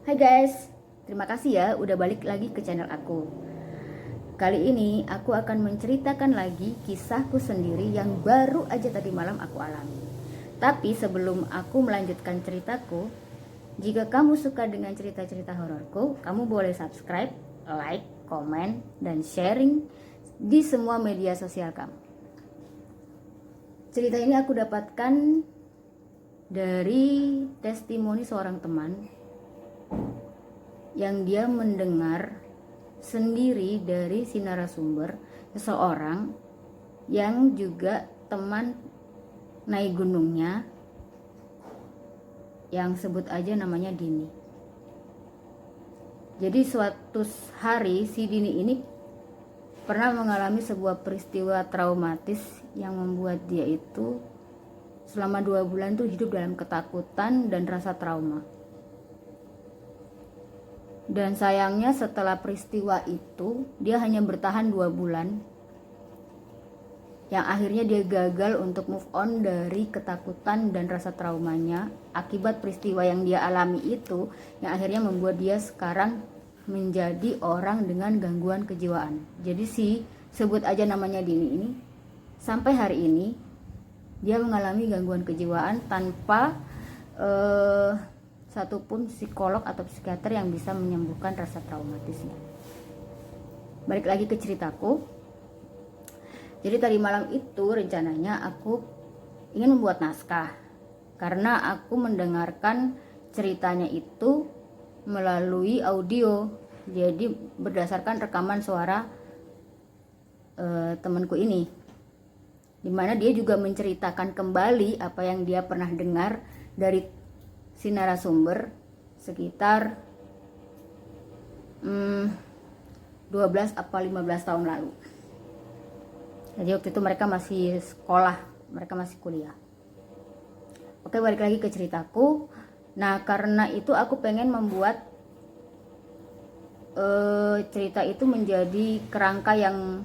Hai guys, terima kasih ya udah balik lagi ke channel aku. Kali ini aku akan menceritakan lagi kisahku sendiri yang baru aja tadi malam aku alami. Tapi sebelum aku melanjutkan ceritaku, jika kamu suka dengan cerita-cerita hororku, kamu boleh subscribe, like, komen, dan sharing di semua media sosial kamu. Cerita ini aku dapatkan dari testimoni seorang teman yang dia mendengar sendiri dari si narasumber, seseorang yang juga teman naik gunungnya, yang sebut aja namanya Dini. Jadi suatu hari si Dini ini pernah mengalami sebuah peristiwa traumatis yang membuat dia itu selama 2 bulan tuh hidup dalam ketakutan dan rasa trauma. Dan sayangnya setelah peristiwa itu dia hanya bertahan 2 bulan, yang akhirnya dia gagal untuk move on dari ketakutan dan rasa traumanya akibat peristiwa yang dia alami itu, yang akhirnya membuat dia sekarang menjadi orang dengan gangguan kejiwaan. Jadi sebut aja namanya Dini ini, sampai hari ini dia mengalami gangguan kejiwaan tanpa satupun psikolog atau psikiater yang bisa menyembuhkan rasa traumatisnya. Balik lagi ke ceritaku. Jadi tadi malam itu rencananya aku ingin membuat naskah, karena aku mendengarkan ceritanya itu melalui audio. Jadi berdasarkan rekaman suara temanku ini, dimana dia juga menceritakan kembali apa yang dia pernah dengar dari si narasumber sekitar 12 atau 15 tahun lalu. Jadi waktu itu mereka masih sekolah, mereka masih kuliah. Oke, balik lagi ke ceritaku. Nah, karena itu aku pengen membuat cerita itu menjadi kerangka yang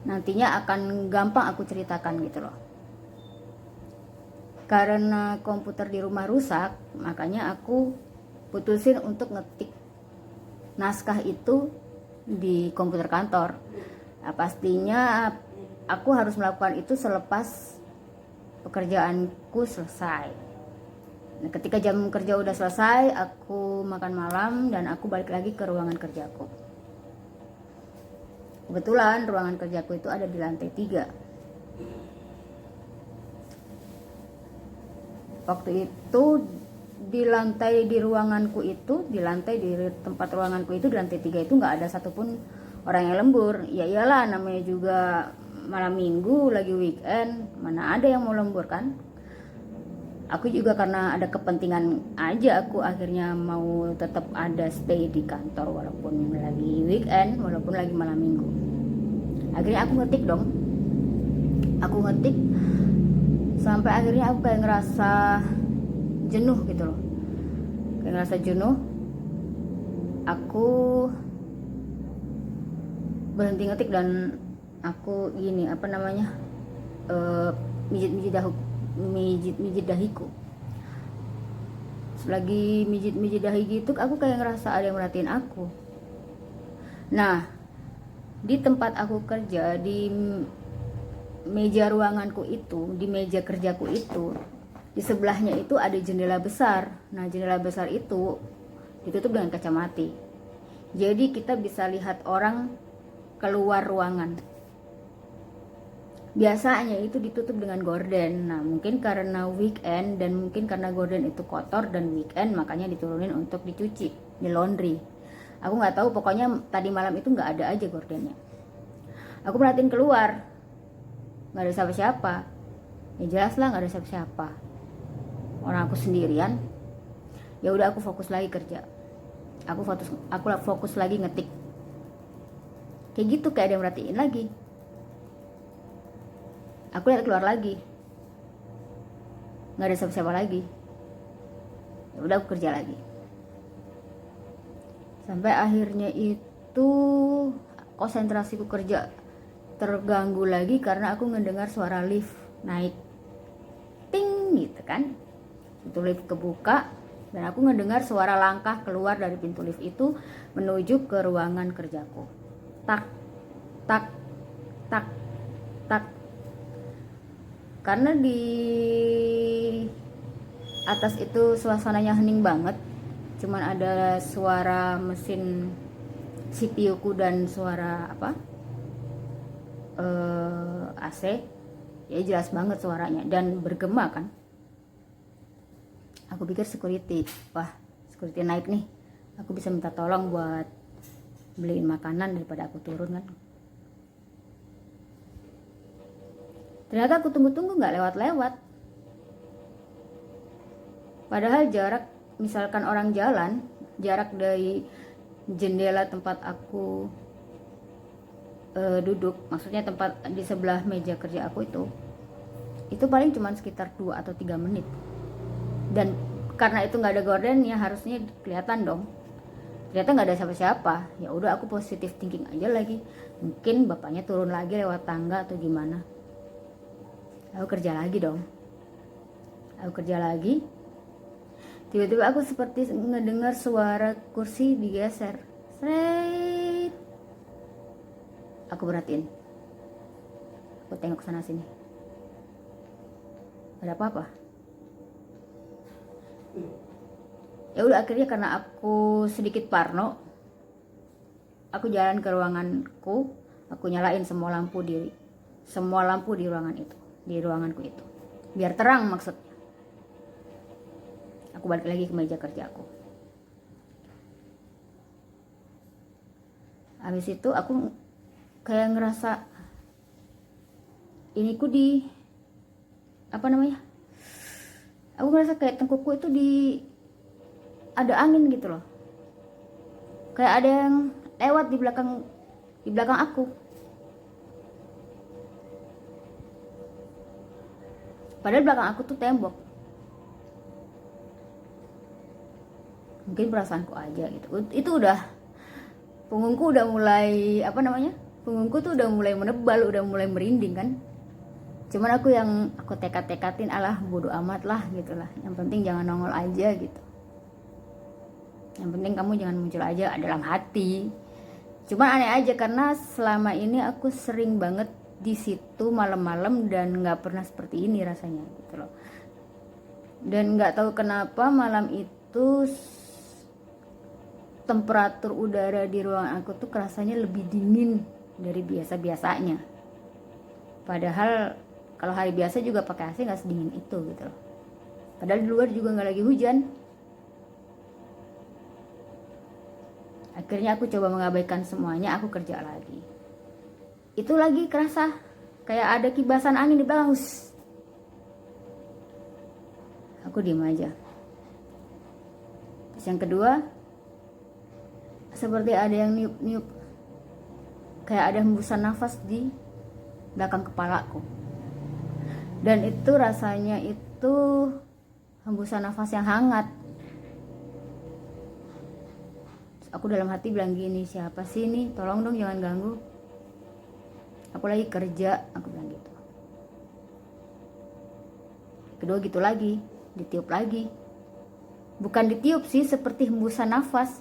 nantinya akan gampang aku ceritakan gitu loh. Karena komputer di rumah rusak, makanya aku putusin untuk ngetik naskah itu di komputer kantor. Nah, pastinya aku harus melakukan itu selepas pekerjaanku selesai. Nah, ketika jam kerja udah selesai, aku makan malam dan aku balik lagi ke ruangan kerjaku. Kebetulan ruangan kerjaku itu ada di lantai 3. Waktu itu di ruanganku itu, di tempat ruanganku itu di lantai 3 itu nggak ada satupun orang yang lembur. Ya iyalah, namanya juga malam minggu lagi weekend, mana ada yang mau lembur kan. Aku juga karena ada kepentingan aja, aku akhirnya mau tetap ada stay di kantor walaupun lagi weekend, walaupun lagi malam minggu. Akhirnya aku ngetik dong, sampai akhirnya aku kayak ngerasa jenuh gitu loh. Aku berhenti ngetik dan aku gini, mijit dahiku. Lagi mijit dahi gitu, aku kayak ngerasa ada yang merhatiin aku. Nah, di tempat aku kerja, di meja ruanganku itu, di meja kerjaku itu, di sebelahnya itu ada jendela besar. Nah, jendela besar itu ditutup dengan kaca mati. Jadi kita bisa lihat orang keluar ruangan. Biasanya itu ditutup dengan gorden. Nah, mungkin karena weekend dan mungkin karena gorden itu kotor dan weekend, makanya diturunin untuk dicuci, di laundry. Aku nggak tahu, pokoknya tadi malam itu nggak ada aja gordennya. Aku perhatiin keluar, nggak ada siapa-siapa. Ya jelas lah nggak ada siapa-siapa, orang aku sendirian. Ya udah, aku fokus lagi kerja, aku fokus lagi ngetik. Kayak gitu, kayak ada yang merhatiin lagi. Aku lihat keluar lagi, nggak ada siapa-siapa lagi. Ya udah, aku kerja lagi. Sampai akhirnya itu konsentrasiku kerja terganggu lagi karena aku ngedengar suara lift naik, ting gitu kan. Itu lift kebuka, Dan aku ngedengar suara langkah keluar dari pintu lift itu menuju ke ruangan kerjaku. Tak, tak, tak, tak. Karena di atas itu suasananya hening banget, cuman ada suara mesin CPU ku dan suara AC, ya jelas banget suaranya dan bergema kan. Aku pikir security, wah security naik nih, aku bisa minta tolong buat beliin makanan daripada aku turun kan. Ternyata aku tunggu-tunggu nggak lewat-lewat. Padahal jarak, misalkan orang jalan, jarak dari jendela tempat aku duduk, maksudnya tempat di sebelah meja kerja aku itu paling cuma sekitar 2 atau 3 menit. Dan karena itu nggak ada gorden, ya harusnya kelihatan dong. Ternyata nggak ada siapa-siapa. Ya udah, aku positive thinking aja lagi. Mungkin bapaknya turun lagi lewat tangga atau gimana. Aku kerja lagi dong. Aku kerja lagi. Tiba-tiba aku seperti ngedengar suara kursi digeser. Sret. Aku perhatiin. Aku tengok sana sini. Ada apa-apa? Ya udah, akhirnya karena aku sedikit parno, aku jalan ke ruanganku, aku nyalain semua lampu di ruangan itu, di ruanganku itu, biar terang maksudnya. Aku balik lagi ke meja kerjaku. Habis itu aku kayak ngerasa iniku di aku ngerasa kayak tengkukku itu ada angin gitu loh, kayak ada yang lewat di belakang aku. Padahal belakang aku tuh tembok. Mungkin perasaanku aja gitu. Itu udah, punggungku udah mulai punggungku tuh udah mulai menebal, udah mulai merinding kan. Cuman aku tekad-tekadin, alah bodo amat lah gitu lah, yang penting jangan nongol aja gitu, yang penting kamu jangan muncul aja dalam hati. Cuman aneh aja karena selama ini aku sering banget di situ malam-malam dan nggak pernah seperti ini rasanya gitu loh. Dan nggak tahu kenapa malam itu temperatur udara di ruangan aku tuh kerasanya lebih dingin dari biasa-biasanya. Padahal kalau hari biasa juga pakai AC nggak sedingin itu gitu loh. Padahal di luar juga nggak lagi hujan. Akhirnya aku coba mengabaikan semuanya, aku kerja lagi. Itu lagi kerasa kayak ada kibasan angin di belakang. Aku diem aja. Terus yang kedua, seperti ada yang niup-niup, kayak ada hembusan nafas di belakang kepalaku. Dan itu rasanya itu hembusan nafas yang hangat. Aku dalam hati bilang gini, siapa sih ini? Tolong dong jangan ganggu. Aku lagi kerja, aku bilang gitu. Kedua gitu lagi, ditiup lagi. Bukan ditiup sih, seperti hembusan nafas.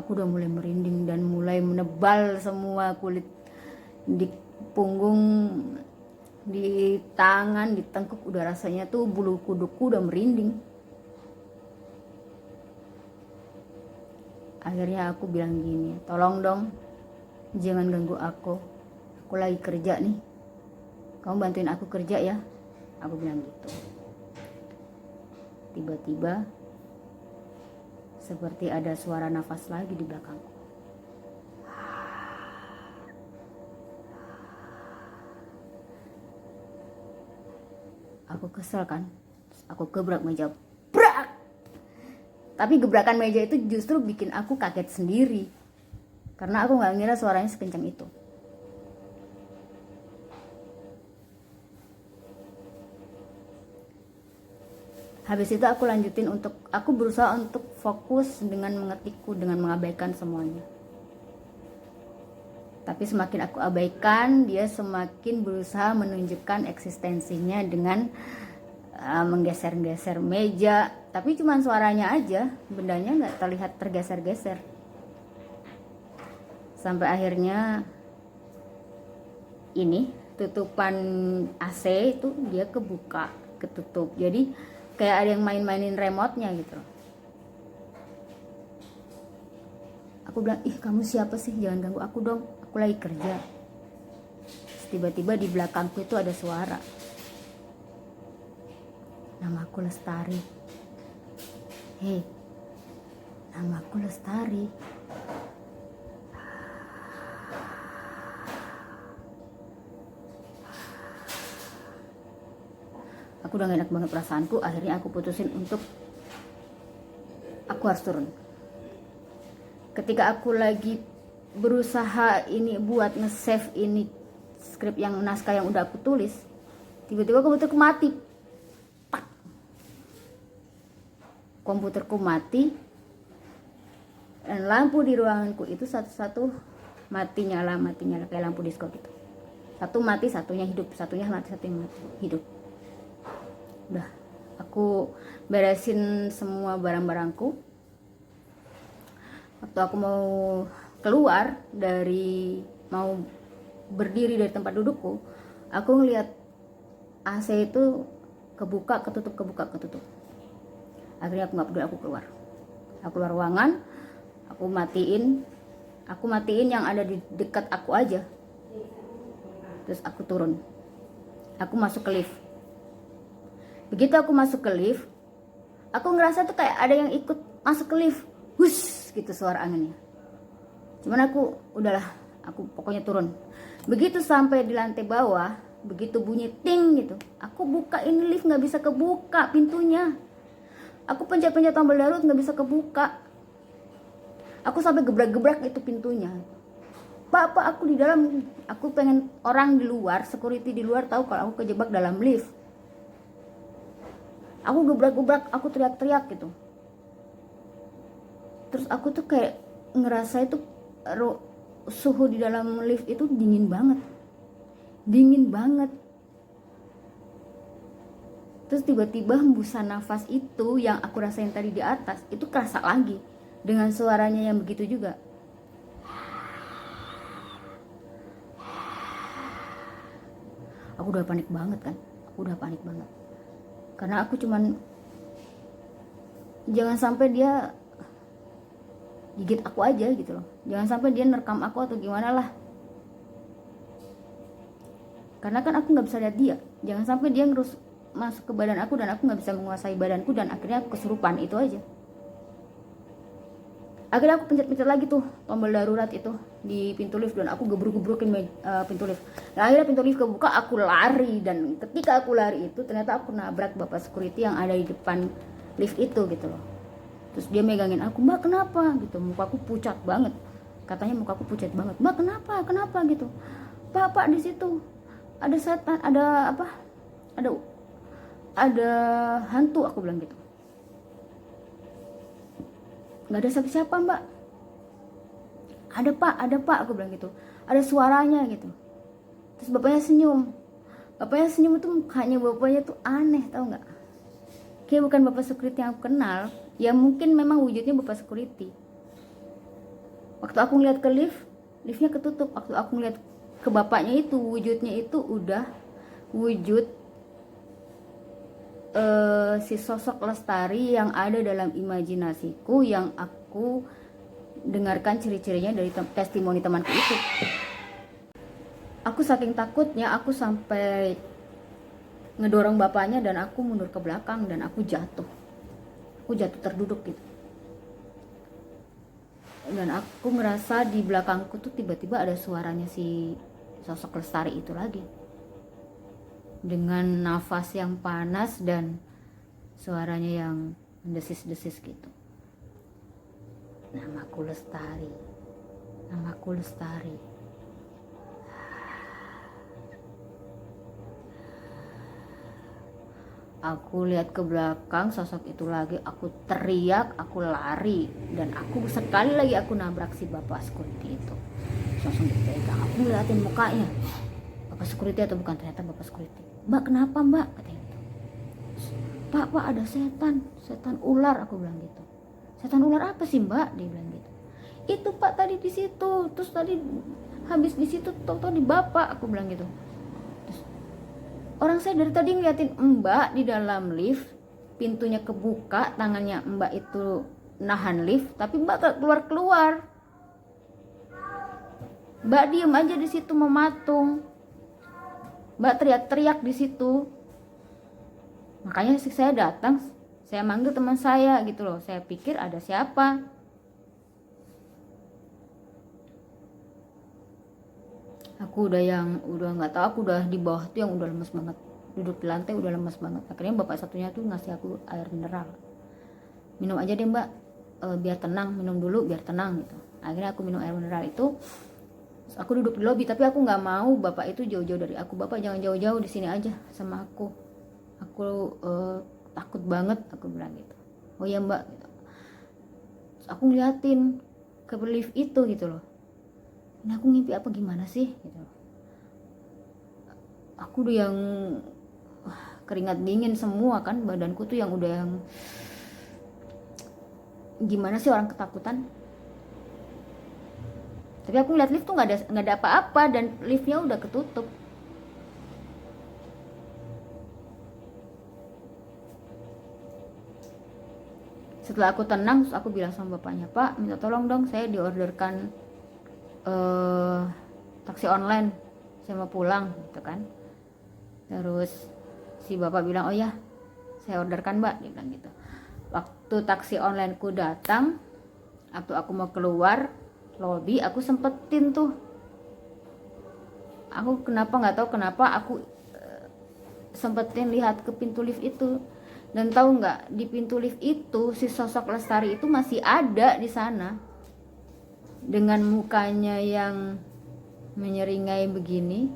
Aku udah mulai merinding dan mulai menebal semua kulit di punggung, di tangan, di tengkuk, udah rasanya tuh bulu kudukku udah merinding. Akhirnya aku bilang gini, tolong dong jangan ganggu aku lagi kerja nih, kamu bantuin aku kerja ya, aku bilang gitu. Tiba-tiba seperti ada suara nafas lagi di belakangku. Aku kesel kan, aku gebrak meja, brak. Tapi gebrakan meja itu justru bikin aku kaget sendiri, karena aku nggak ngira suaranya sekencang itu. Habis itu aku lanjutin aku berusaha untuk fokus dengan mengetikku, dengan mengabaikan semuanya. Tapi semakin aku abaikan, dia semakin berusaha menunjukkan eksistensinya dengan menggeser-geser meja. Tapi cuma suaranya aja, bendanya nggak terlihat tergeser-geser. Sampai akhirnya ini tutupan AC itu dia kebuka, ketutup. Jadi kayak ada yang main-mainin remote-nya gitu. Aku bilang, ih kamu siapa sih, jangan ganggu aku dong, aku lagi kerja. Tiba-tiba di belakangku itu ada suara, namaku Lestari. Hei, namaku Lestari. Aku udah gak enak banget perasaanku. Akhirnya aku putusin untuk aku harus turun. Ketika aku lagi berusaha ini buat nge-save ini skrip yang naskah yang udah aku tulis, tiba-tiba komputerku mati. Pak. Komputerku mati dan lampu di ruanganku itu satu-satu mati nyala kayak lampu disco gitu. Satu mati, satunya hidup, satunya mati, satunya mati, hidup. Udah, aku beresin semua barang-barangku. Waktu aku mau keluar mau berdiri dari tempat dudukku, aku ngeliat AC itu kebuka, ketutup, kebuka, ketutup. Akhirnya aku nggak peduli, aku keluar. Aku keluar ruangan, aku matiin yang ada di dekat aku aja. Terus aku turun. Aku masuk ke lift. Begitu aku masuk ke lift, aku ngerasa tuh kayak ada yang ikut masuk ke lift. Hush gitu suara anginnya. Cuman aku udahlah, aku pokoknya turun. Begitu sampai di lantai bawah, begitu bunyi ting gitu, aku buka ini lift, nggak bisa kebuka pintunya. Aku pencet-pencet tombol darurat, nggak bisa kebuka. Aku sampai gebrak-gebrak itu pintunya. Pak, aku di dalam. Aku pengen orang di luar, security di luar tahu kalau aku kejebak dalam lift. Aku gebrak-gebrak, aku teriak-teriak gitu. Terus aku tuh kayak ngerasa itu suhu di dalam lift itu dingin banget. Dingin banget. Terus tiba-tiba hembusan nafas itu yang aku rasain tadi di atas, itu kerasa lagi. Dengan suaranya yang begitu juga. Aku udah panik banget kan. Aku udah panik banget. Karena aku cuman, jangan sampai dia gigit aku aja gitu loh. Jangan sampai dia nerekam aku atau gimana lah. Karena kan aku nggak bisa lihat dia. Jangan sampai dia masuk ke badan aku dan aku nggak bisa menguasai badanku dan akhirnya aku kesurupan, itu aja. Akhirnya aku pencet-pencet lagi tuh tombol darurat itu di pintu lift dan aku gebruk-gebrukin pintu lift. Nah, akhirnya pintu lift kebuka, aku lari dan ketika aku lari itu ternyata aku nabrak bapak security yang ada di depan lift itu gitu loh. Terus dia megangin aku, "Mbak kenapa?" gitu. Mukaku pucat banget. Katanya mukaku pucat banget. "Mbak kenapa? Kenapa?" gitu. Pak di situ ada setan, ada apa? Ada hantu, aku bilang gitu. Nggak ada siapa-siapa Mbak. Ada pak, aku bilang gitu. Ada suaranya gitu. Terus bapaknya senyum. Bapaknya senyum itu mukanya bapaknya tuh aneh, tau nggak? Kayak bukan bapak security yang aku kenal. Ya mungkin memang wujudnya bapak security. Waktu aku ngeliat ke lift, liftnya ketutup. Waktu aku ngeliat ke bapaknya itu, wujudnya itu udah wujud si sosok Lestari yang ada dalam imajinasiku, yang aku dengarkan ciri-cirinya dari testimoni temanku itu. Aku saking takutnya, aku sampai ngedorong bapaknya dan aku mundur ke belakang dan aku jatuh terduduk gitu. Dan aku ngerasa di belakangku tuh tiba-tiba ada suaranya si sosok Lestari itu lagi, dengan nafas yang panas dan suaranya yang mendesis-desis gitu. Namaku Lestari. Aku lihat ke belakang, sosok itu lagi, aku teriak, aku lari dan aku sekali lagi aku nabrak si bapak security itu. langsung dipegang. Aku ngeliatin mukanya, bapak security atau bukan, ternyata bapak security. Mbak kenapa mbak, katanya gitu. Pak ada setan ular, aku bilang gitu. Setan ular apa sih mbak, dia bilang gitu. Itu pak tadi di situ, terus tadi habis di situ tau di bapak, aku bilang gitu. Terus, orang saya dari tadi ngeliatin mbak di dalam lift, pintunya kebuka, tangannya mbak itu nahan lift, tapi mbak keluar. Mbak diem aja di situ mematung, mbak teriak-teriak di situ. Makanya saya datang, saya manggil teman saya gitu loh. Saya pikir ada siapa. Aku udah nggak tahu, aku udah di bawah tuh yang udah lemes banget, duduk di lantai udah lemes banget. Akhirnya bapak satunya tuh ngasih aku air mineral, minum aja deh mbak, biar tenang, minum dulu biar tenang gitu. Akhirnya aku minum air mineral itu. Aku duduk di lobi, tapi aku nggak mau bapak itu jauh-jauh dari aku. Bapak jangan jauh-jauh, di sini aja sama aku takut banget, aku bilang gitu. Oh ya mbak gitu. Terus aku ngeliatin ke lift itu gitu loh, ini aku ngimpi apa gimana sih gitu. Aku udah yang keringat dingin semua kan, badanku tuh yang udah yang gimana sih, orang ketakutan. Tapi aku ngeliat lift tuh nggak ada apa-apa dan liftnya udah ketutup. Setelah aku tenang, terus aku bilang sama bapaknya, Pak minta tolong dong, saya diorderkan taksi online, saya mau pulang gitu kan. Terus si bapak bilang, oh ya saya orderkan mbak, dia bilang gitu. Waktu taksi online ku datang, waktu aku mau keluar lobby, aku sempetin tuh, aku nggak tahu kenapa aku sempetin lihat ke pintu lift itu. Dan tahu nggak, di pintu lift itu si sosok Lestari itu masih ada di sana dengan mukanya yang menyeringai begini.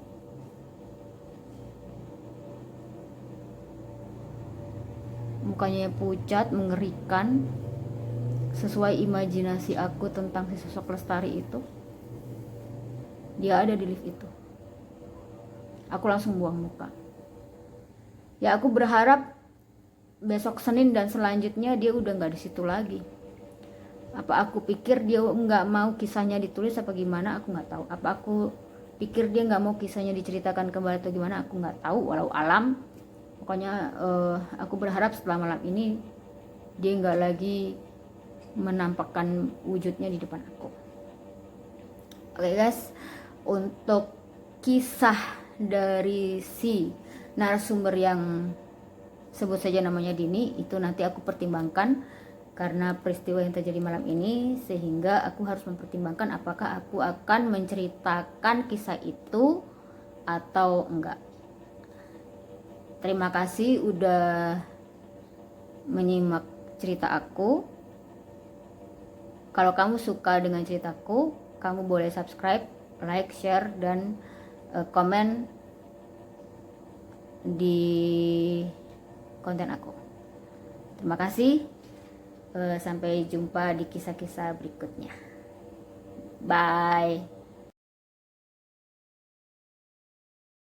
Mukanya pucat, mengerikan, sesuai imajinasi aku tentang si sosok Lestari itu. Dia ada di lift itu. Aku langsung buang muka. Ya aku berharap besok Senin dan selanjutnya dia udah nggak di situ lagi. Apa aku pikir dia nggak mau kisahnya ditulis apa gimana, aku nggak tahu. Apa aku pikir dia nggak mau kisahnya diceritakan kembali atau gimana, aku nggak tahu. Walau alam, pokoknya aku berharap setelah malam ini dia nggak lagi menampakkan wujudnya di depan aku. Oke guys, untuk kisah dari si narasumber yang sebut saja namanya Dini, itu nanti aku pertimbangkan karena peristiwa yang terjadi malam ini, sehingga aku harus mempertimbangkan apakah aku akan menceritakan kisah itu atau enggak. Terima kasih udah menyimak cerita aku. Kalau kamu suka dengan ceritaku, kamu boleh subscribe, like, share, dan komen di konten aku. Terima kasih. Sampai jumpa di kisah-kisah berikutnya. Bye.